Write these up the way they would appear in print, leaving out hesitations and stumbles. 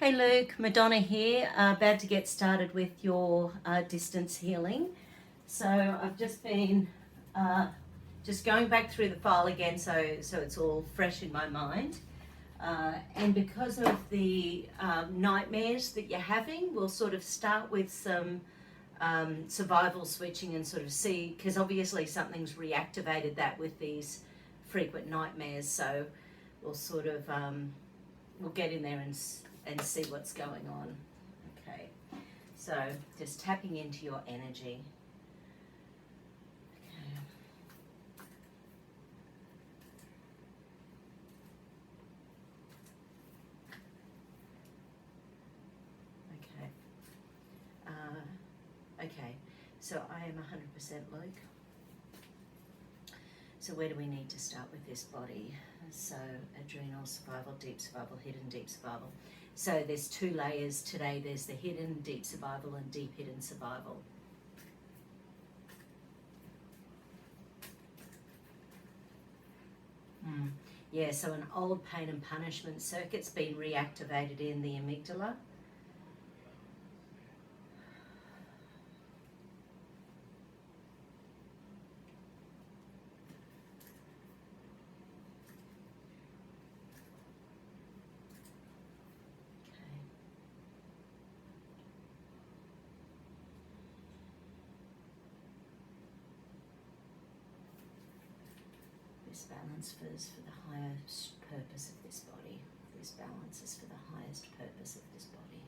Hey Luke, Madonna here, about to get started with your distance healing. So I've just been just going back through the file again so it's all fresh in my mind. And because of the nightmares that you're having, we'll sort of start with some survival switching and sort of see, because obviously something's reactivated that with these frequent nightmares. So we'll sort of, we'll get in there and see what's going on. Okay, so just tapping into your energy. Okay, so I am 100% Luke. So where do we need to start with this body? So adrenal, survival, deep survival, hidden, deep survival. So there's two layers today. There's the hidden, deep survival and deep hidden survival. Yeah, so an old pain and punishment circuit's been reactivated in the amygdala. This balance is for the highest purpose of this body. This balance is for the highest purpose of this body.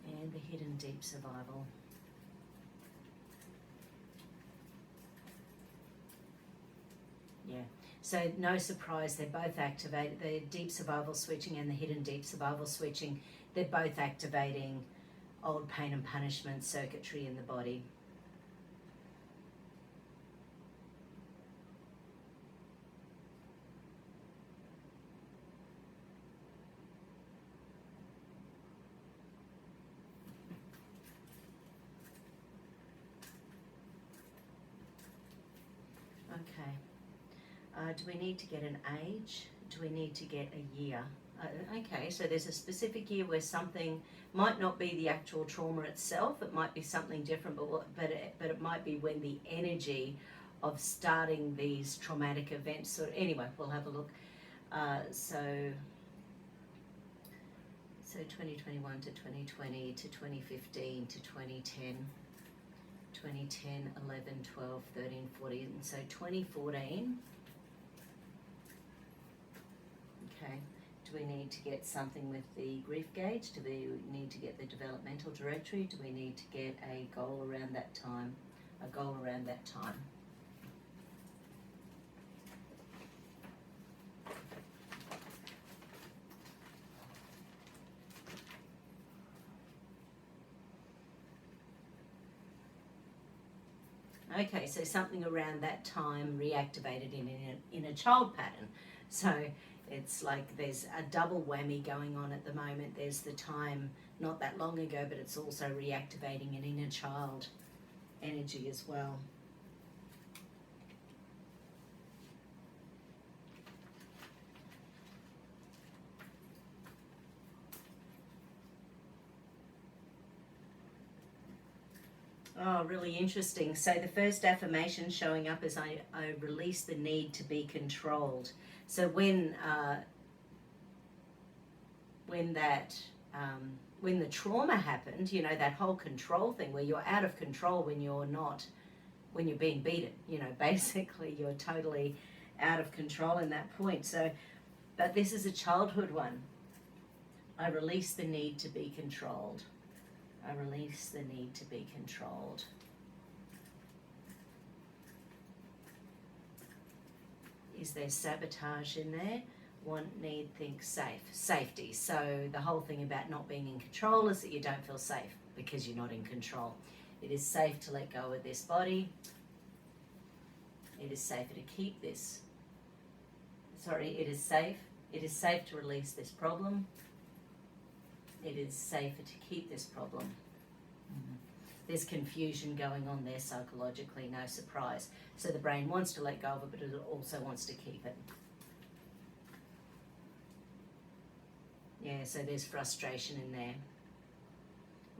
And the hidden deep survival. Yeah, so no surprise, they're both activated. The deep survival switching and the hidden deep survival switching, they're both activating old pain and punishment circuitry in the body. Okay. Do we need to get an age? Do we need to get a year? Okay, so there's a specific year where something might not be the actual trauma itself. It might be something different, but it might be when the energy of starting these traumatic events. So anyway, we'll have a look. So 2021 to 2020 to 2015 to 2010. 2010, 11, 12, 13, 14, and so 2014. Okay, do we need to get something with the grief gauge? Do we need to get the developmental directory? Do we need to get a goal around that time? A goal around that time. Okay, so something around that time reactivated in a child pattern. So it's like there's a double whammy going on at the moment. There's the time not that long ago, but it's also reactivating an inner child energy as well. Oh, really interesting. So the first affirmation showing up is I release the need to be controlled. So when the trauma happened, you know, that whole control thing where you're out of control when you're being beaten, you know, basically you're totally out of control in that point. So, but this is a childhood one. I release the need to be controlled. I release the need to be controlled. Is there sabotage in there? Want, need, think, safe. Safety. So the whole thing about not being in control is that you don't feel safe because you're not in control. It is safe to let go of this body. It is safer to keep this. It is safe. It is safe to release this problem. It is safer to keep this problem. There's confusion going on there psychologically, no surprise. So the brain wants to let go of it, but it also wants to keep it. Yeah, so there's frustration in there.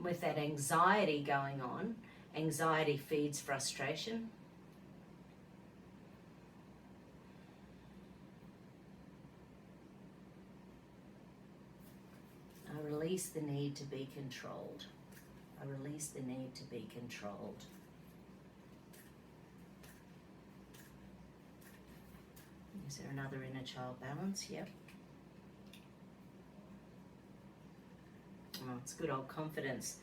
With that anxiety going on, anxiety feeds frustration. I release the need to be controlled. I release the need to be controlled. Is there another inner child balance? Yep. Oh, it's good old confidence.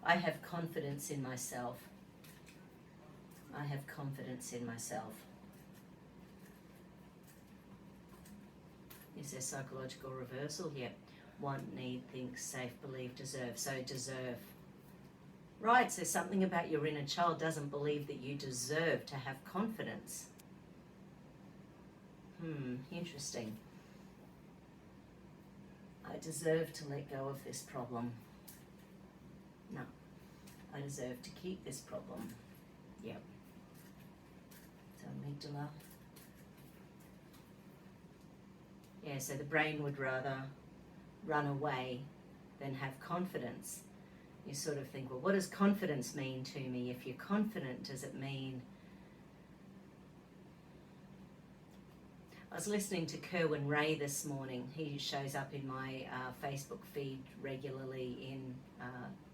I have confidence in myself. I have confidence in myself. Is there psychological reversal? Yep. Want, need, think, safe, believe, deserve. So deserve. Right, so something about your inner child doesn't believe that you deserve to have confidence. Interesting. I deserve to let go of this problem. No, I deserve to keep this problem. Yep. So amygdala. Yeah, so the brain would rather run away than have confidence. You sort of think, well, what does confidence mean to me? If you're confident, does it mean... I was listening to Kerwin Ray this morning. He shows up in my Facebook feed regularly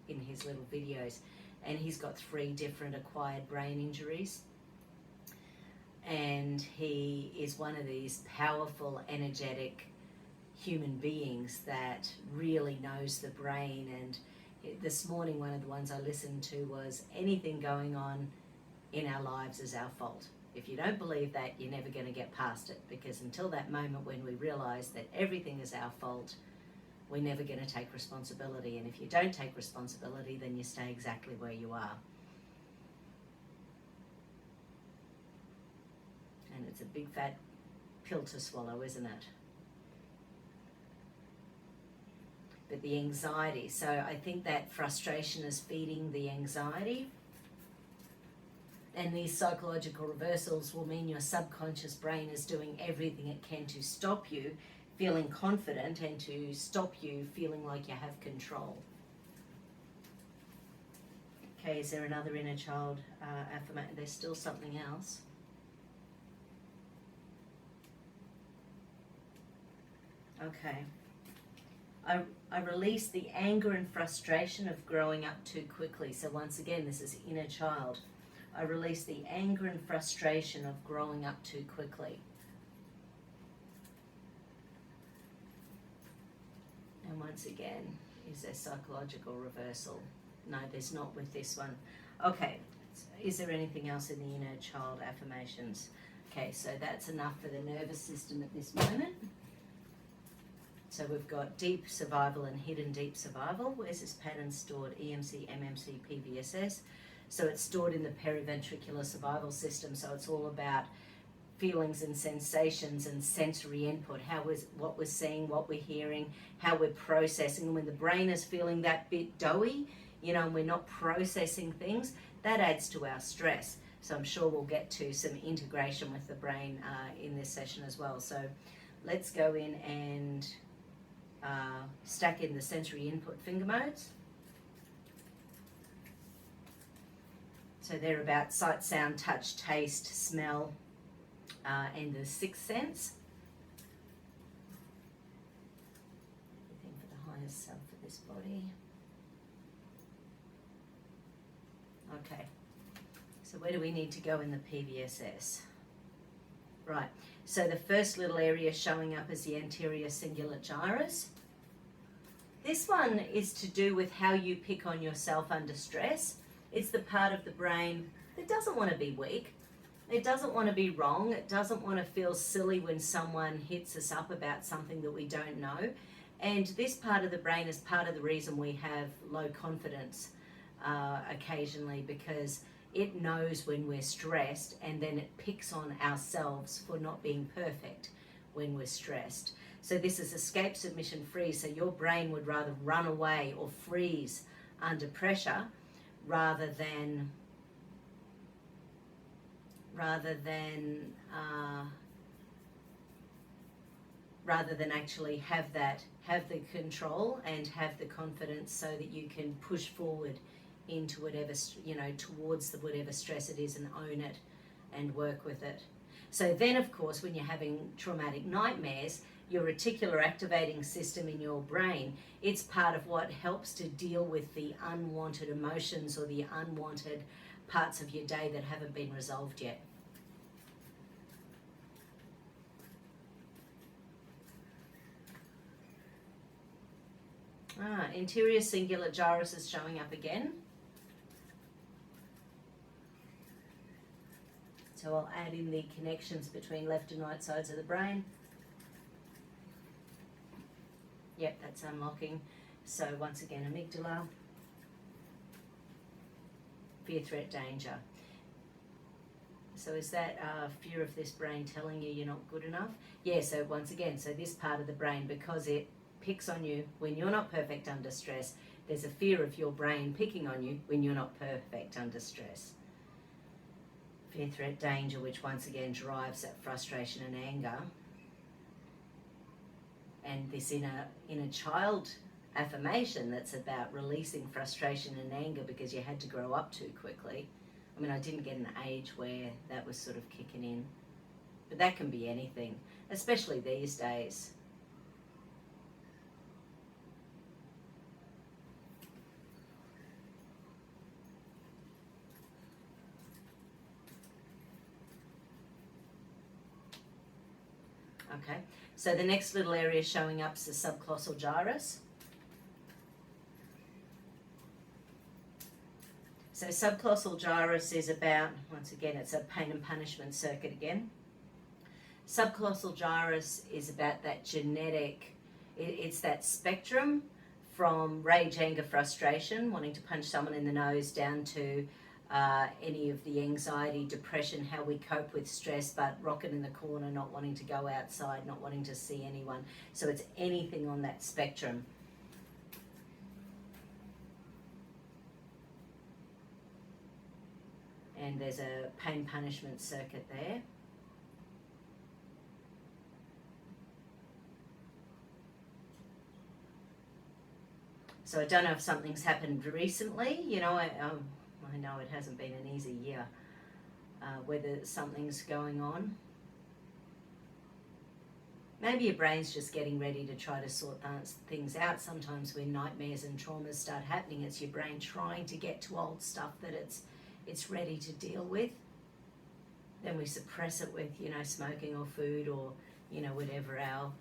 in his little videos, and he's got 3 different acquired brain injuries. And he is one of these powerful, energetic human beings that really knows the brain. And this morning, one of the ones I listened to was, anything going on in our lives is our fault. If you don't believe that, you're never going to get past it, because until that moment when we realize that everything is our fault, we're never going to take responsibility. And if you don't take responsibility, then you stay exactly where you are. And it's a big fat pill to swallow, isn't it? But the anxiety, so I think that frustration is feeding the anxiety. And these psychological reversals will mean your subconscious brain is doing everything it can to stop you feeling confident and to stop you feeling like you have control. Okay, is there another inner child affirmation? There's still something else. Okay. I release the anger and frustration of growing up too quickly. So once again, this is inner child. I release the anger and frustration of growing up too quickly. And once again, is there psychological reversal? No, there's not with this one. Okay, is there anything else in the inner child affirmations? Okay, so that's enough for the nervous system at this moment. So we've got deep survival and hidden deep survival. Where's this pattern stored? EMC, MMC, PVSS. So it's stored in the periventricular survival system. So it's all about feelings and sensations and sensory input. What we're seeing, what we're hearing, how we're processing. When the brain is feeling that bit doughy, and we're not processing things, that adds to our stress. So I'm sure we'll get to some integration with the brain in this session as well. So let's go in and stack in the sensory input finger modes. So they're about sight, sound, touch, taste, smell, and the sixth sense. Everything for the highest self for this body. Okay, so where do we need to go in the PVSS? Right, so the first little area showing up is the anterior cingulate gyrus. This one is to do with how you pick on yourself under stress. It's the part of the brain that doesn't want to be weak. It doesn't want to be wrong. It doesn't want to feel silly when someone hits us up about something that we don't know. And this part of the brain is part of the reason we have low confidence occasionally, because it knows when we're stressed, and then it picks on ourselves for not being perfect when we're stressed. So this is escape, submission, freeze. So your brain would rather run away or freeze under pressure rather than rather than actually have the control and have the confidence so that you can push forward into whatever, towards whatever stress it is and own it and work with it. So then, of course, when you're having traumatic nightmares, your reticular activating system in your brain, it's part of what helps to deal with the unwanted emotions or the unwanted parts of your day that haven't been resolved yet. Interior singular gyrus is showing up again. So I'll add in the connections between left and right sides of the brain. Yep, that's unlocking. So once again, amygdala, fear, threat, danger. So is that fear of this brain telling you you're not good enough? Yeah, so once again, so this part of the brain, because it picks on you when you're not perfect under stress, there's a fear of your brain picking on you when you're not perfect under stress. Fear, threat, danger, which once again drives that frustration and anger. And this inner child affirmation that's about releasing frustration and anger because you had to grow up too quickly. I mean, I didn't get an age where that was sort of kicking in. But that can be anything, especially these days. Okay, so the next little area showing up is the subclosal gyrus. So subclosal gyrus is about, once again, it's a pain and punishment circuit again. Subclosal gyrus is about that genetic, it's that spectrum from rage, anger, frustration, wanting to punch someone in the nose, down to any of the anxiety, depression, how we cope with stress, but rocking in the corner, not wanting to go outside, not wanting to see anyone. So it's anything on that spectrum. And there's a pain punishment circuit there. So I don't know if something's happened recently, I know it hasn't been an easy year, whether something's going on. Maybe your brain's just getting ready to try to sort things out. Sometimes when nightmares and traumas start happening, it's your brain trying to get to old stuff that it's ready to deal with. Then we suppress it with, smoking or food or, whatever our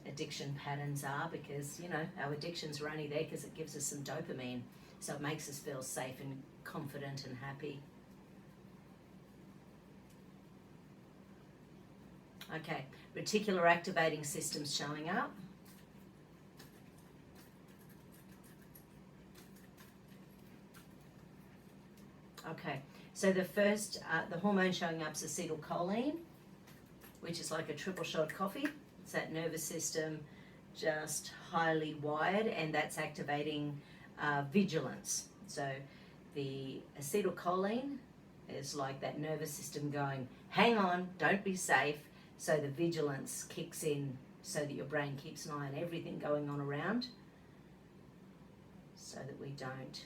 addiction patterns are, because, our addictions are only there because it gives us some dopamine. So it makes us feel safe and confident and happy. Okay, reticular activating systems showing up. Okay, so the first, the hormone showing up is acetylcholine, which is like a triple shot coffee. It's that nervous system just highly wired, and that's activating vigilance. So the acetylcholine is like that nervous system going, hang on, don't be safe. So the vigilance kicks in so that your brain keeps an eye on everything going on around, so that we don't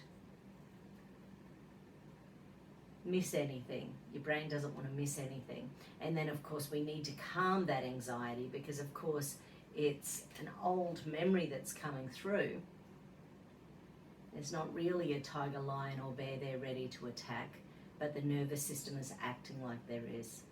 miss anything. Your brain doesn't want to miss anything. And then of course we need to calm that anxiety, because of course it's an old memory that's coming through. There's not really a tiger, lion or bear there ready to attack, but the nervous system is acting like there is.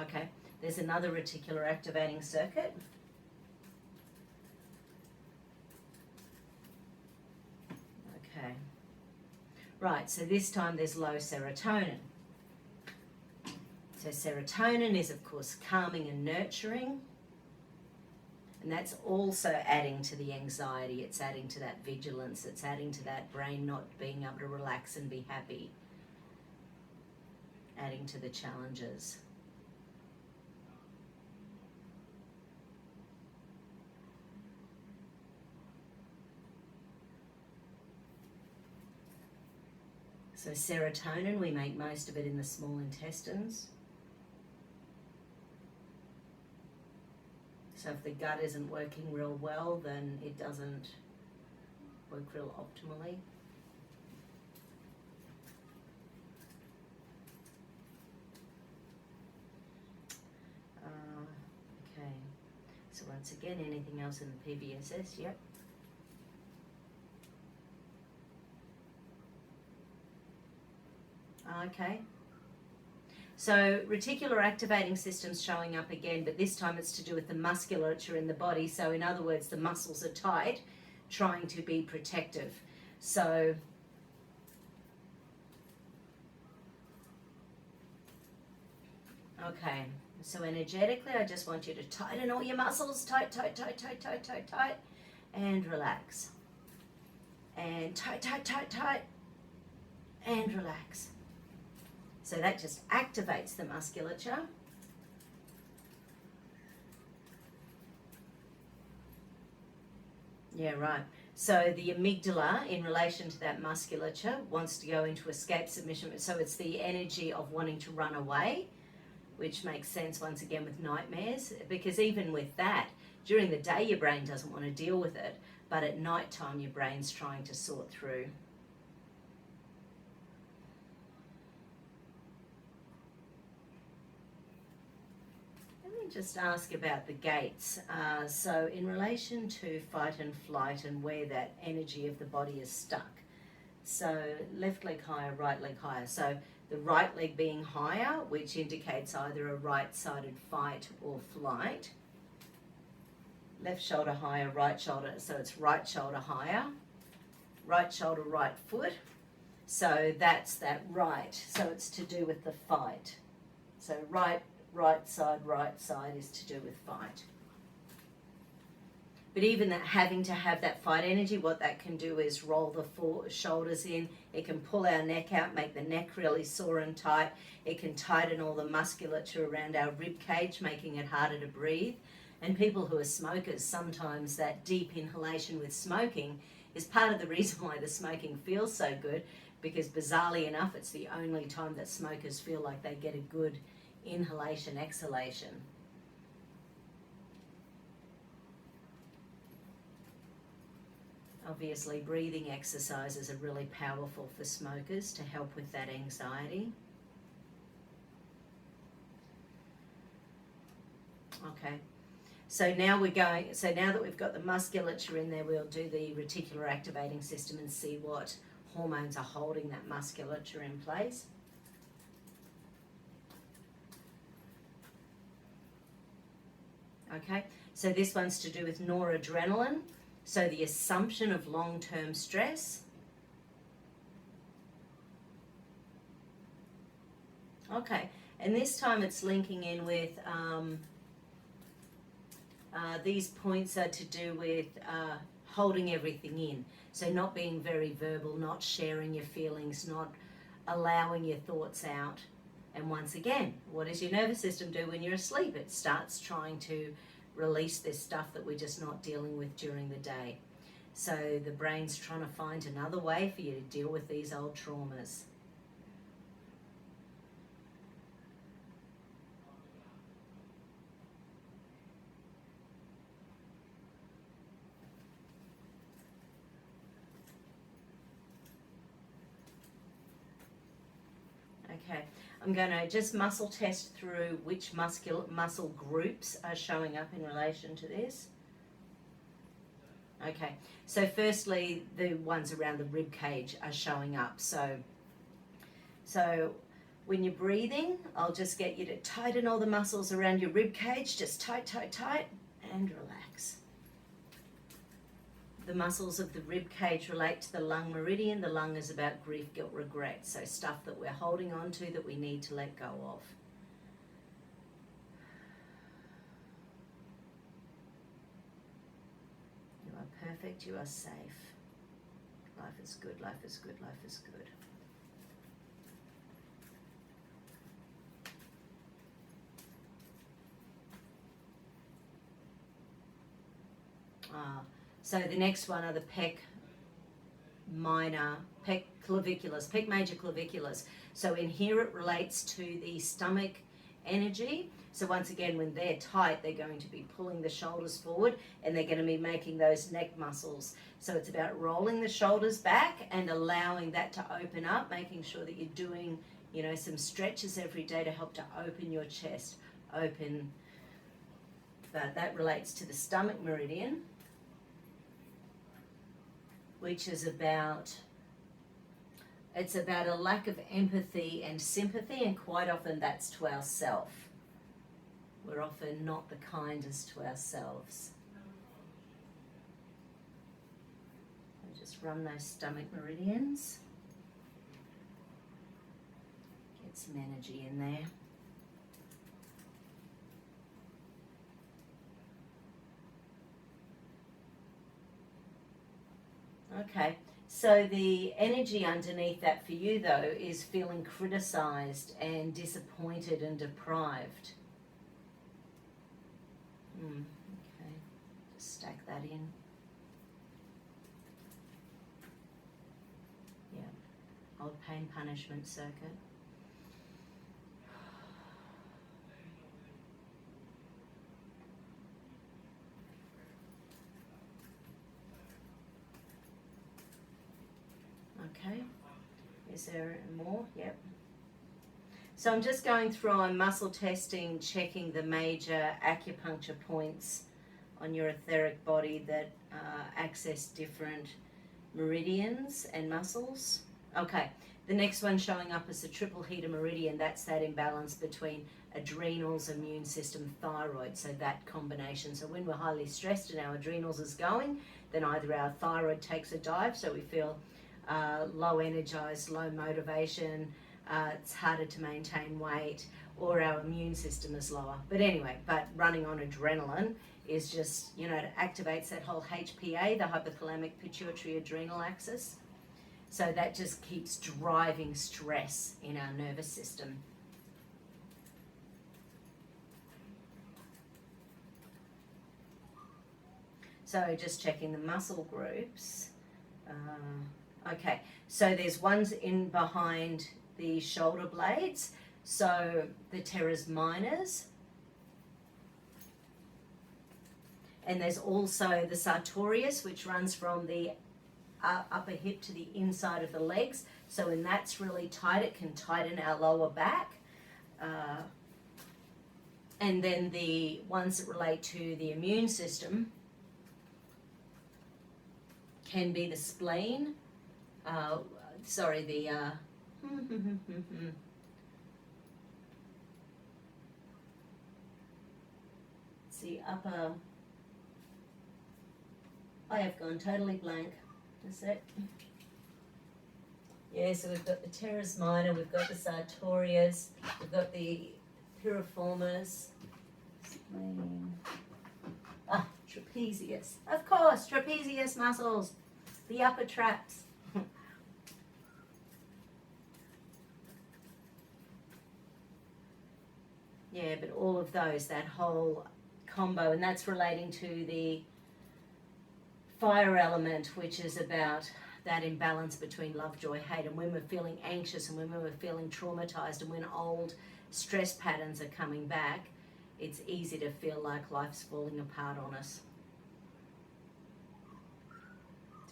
Okay, there's another reticular activating circuit. Okay, right, so this time there's low serotonin. So serotonin is of course calming and nurturing, and that's also adding to the anxiety, it's adding to that vigilance, it's adding to that brain not being able to relax and be happy. adding to the challenges. So serotonin, we make most of it in the small intestines. So if the gut isn't working real well, then it doesn't work real optimally. Okay, so once again, anything else in the PBSS? Yep. Okay. So reticular activating system's showing up again, but this time it's to do with the musculature in the body. So in other words, the muscles are tight, trying to be protective. So okay, so energetically, I just want you to tighten all your muscles, tight, tight, tight, tight, tight, tight, tight, and relax. And tight, tight, tight, tight, and relax. So that just activates the musculature. Yeah, right. So the amygdala, in relation to that musculature, wants to go into escape submission. So it's the energy of wanting to run away, which makes sense once again with nightmares, because even with that, during the day your brain doesn't want to deal with it, but at night time your brain's trying to sort through. Just ask about the gates. So in relation to fight and flight and where that energy of the body is stuck. So left leg higher, right leg higher. So the right leg being higher, which indicates either a right-sided fight or flight. Left shoulder higher, right shoulder. So it's right shoulder higher, right shoulder, right foot. So that's that right. So it's to do with the fight. So right side is to do with fight. But even that, having to have that fight energy, what that can do is roll the shoulders in. It can pull our neck out, make the neck really sore and tight. It can tighten all the musculature around our rib cage, making it harder to breathe. And people who are smokers, sometimes that deep inhalation with smoking is part of the reason why the smoking feels so good, because bizarrely enough, it's the only time that smokers feel like they get a good inhalation, exhalation. Obviously, breathing exercises are really powerful for smokers to help with that anxiety. Okay, so now now that we've got the musculature in there, we'll do the reticular activating system and see what hormones are holding that musculature in place. Okay, so this one's to do with noradrenaline, so the assumption of long-term stress. Okay, and this time it's linking in with, these points are to do with holding everything in. So not being very verbal, not sharing your feelings, not allowing your thoughts out. And once again, what does your nervous system do when you're asleep? It starts trying to release this stuff that we're just not dealing with during the day. So the brain's trying to find another way for you to deal with these old traumas. Okay, I'm going to just muscle test through which muscle groups are showing up in relation to this. Okay, so firstly, the ones around the rib cage are showing up. So when you're breathing, I'll just get you to tighten all the muscles around your rib cage, just tight, tight, tight, and relax. The muscles of the rib cage relate to the lung meridian. The lung is about grief, guilt, regret. So stuff that we're holding on to that we need to let go of. You are perfect. You are safe. Life is good. Life is good. Life is good. So the next one are the pec claviculus, pec major claviculus. So in here it relates to the stomach energy. So once again, when they're tight, they're going to be pulling the shoulders forward and they're going to be making those neck muscles. So it's about rolling the shoulders back and allowing that to open up, making sure that you're doing, you know, some stretches every day to help to open your chest, open. But that relates to the stomach meridian, which is about, it's about a lack of empathy and sympathy, and quite often that's to ourself. We're often not the kindest to ourselves. So just run those stomach meridians. Get some energy in there. Okay, so the energy underneath that for you though is feeling criticized and disappointed and deprived. Okay, just stack that in. Yeah, old pain punishment circuit. Okay, is there more? Yep. So I'm just going through on muscle testing, checking the major acupuncture points on your etheric body that access different meridians and muscles. Okay, the next one showing up is the triple heater meridian. That's that imbalance between adrenals, immune system, thyroid, so that combination. So when we're highly stressed and our adrenals is going, then either our thyroid takes a dive, so we feel low energized, low motivation, it's harder to maintain weight, or our immune system is lower. But anyway, but running on adrenaline is just, you know, it activates that whole HPA, the hypothalamic pituitary adrenal axis. So that just keeps driving stress in our nervous system. So just checking the muscle groups. Okay, so there's ones in behind the shoulder blades, so the teres minors, and there's also the sartorius, which runs from the upper hip to the inside of the legs. So when that's really tight, it can tighten our lower back. And then the ones that relate to the immune system can be the spleen, it's the upper, I have gone totally blank. Is it? Yeah, so we've got the teres minor, we've got the sartorius, we've got the piriformis, spleen. Trapezius. Of course, trapezius muscles, the upper traps. Yeah, but all of those, that whole combo, and that's relating to the fire element, which is about that imbalance between love, joy, hate, and when we're feeling anxious and when we're feeling traumatized and when old stress patterns are coming back, it's easy to feel like life's falling apart on us.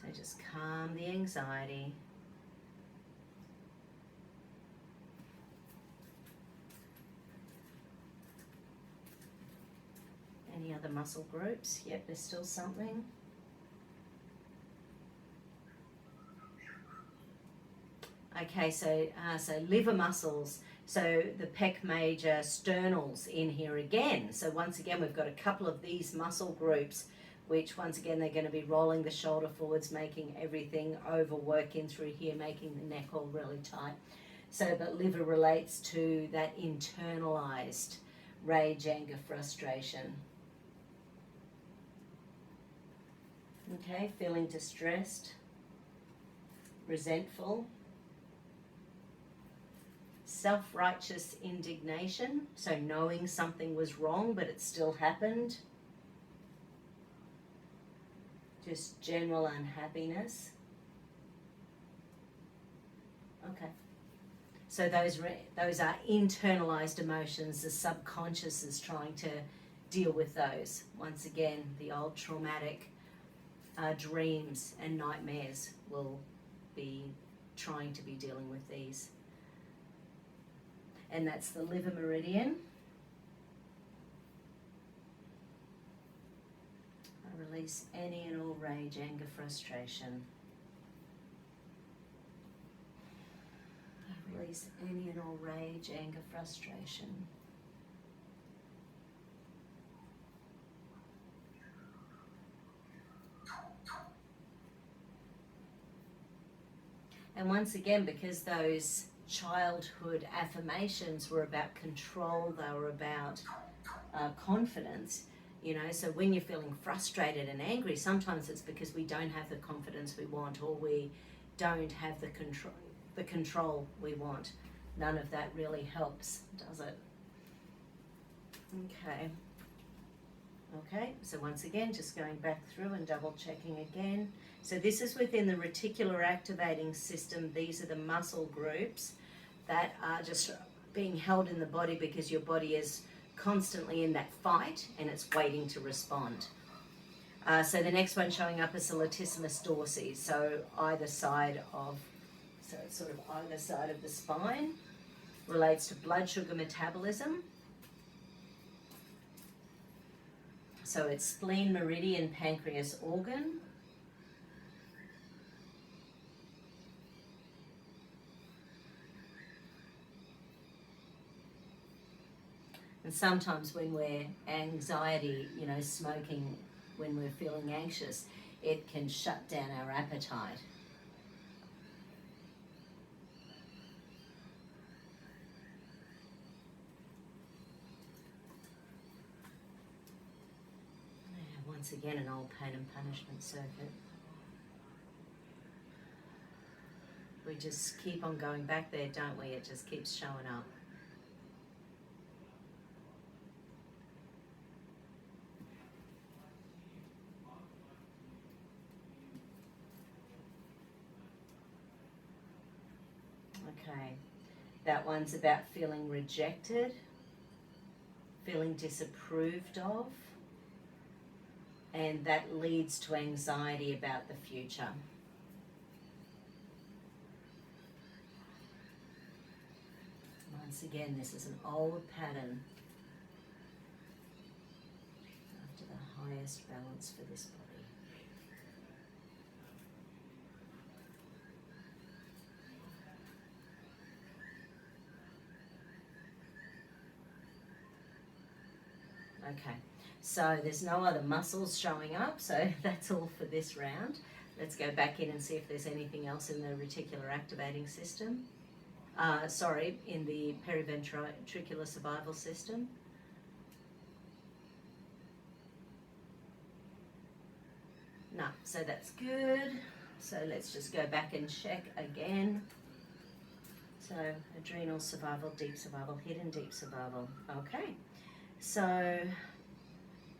So just calm the anxiety. Any other muscle groups? Yep, there's still something. Okay, so liver muscles. So the pec major sternals in here again. So once again, we've got a couple of these muscle groups, which once again, they're going to be rolling the shoulder forwards, making everything overwork in through here, making the neck all really tight. So, but liver relates to that internalized rage, anger, frustration. Okay, feeling distressed, resentful, self-righteous indignation, so knowing something was wrong but it still happened. just general unhappiness. Okay. So those are internalized emotions. The subconscious is trying to deal with those. Once again, the old traumatic dreams and nightmares will be trying to be dealing with these. And that's the liver meridian. I release any and all rage, anger, frustration. I release any and all rage, anger, frustration. And once again, because those childhood affirmations were about control, they were about confidence, you know, so when you're feeling frustrated and angry, sometimes it's because we don't have the confidence we want, or we don't have the control we want. None of that really helps, does it? Okay, so once again, just going back through and double checking again. So this is within the reticular activating system. These are the muscle groups that are just being held in the body because your body is constantly in that fight and it's waiting to respond. So the next one showing up is the Latissimus Dorsi. So either side of, so it's sort of either side of the spine, relates to blood sugar metabolism. So it's spleen, meridian, pancreas, organ. And sometimes when we're anxiety, you know, smoking, when we're feeling anxious, it can shut down our appetite. Once again, an old pain and punishment circuit. We just keep on going back there, don't we? It just keeps showing up. Okay, that one's about feeling rejected, feeling disapproved of, and that leads to anxiety about the future. Once again, this is an old pattern after the highest balance for this body. Okay, so there's no other muscles showing up, so that's all for this round. Let's go back in and see if there's anything else in the reticular activating system. In the periventricular survival system. No, so that's good. So let's just go back and check again. So adrenal survival, deep survival, hidden deep survival. Okay. So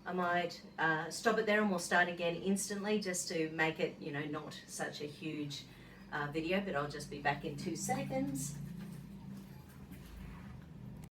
I might stop it there and we'll start again instantly just to make it, you know, not such a huge video, but I'll just be back in 2 seconds.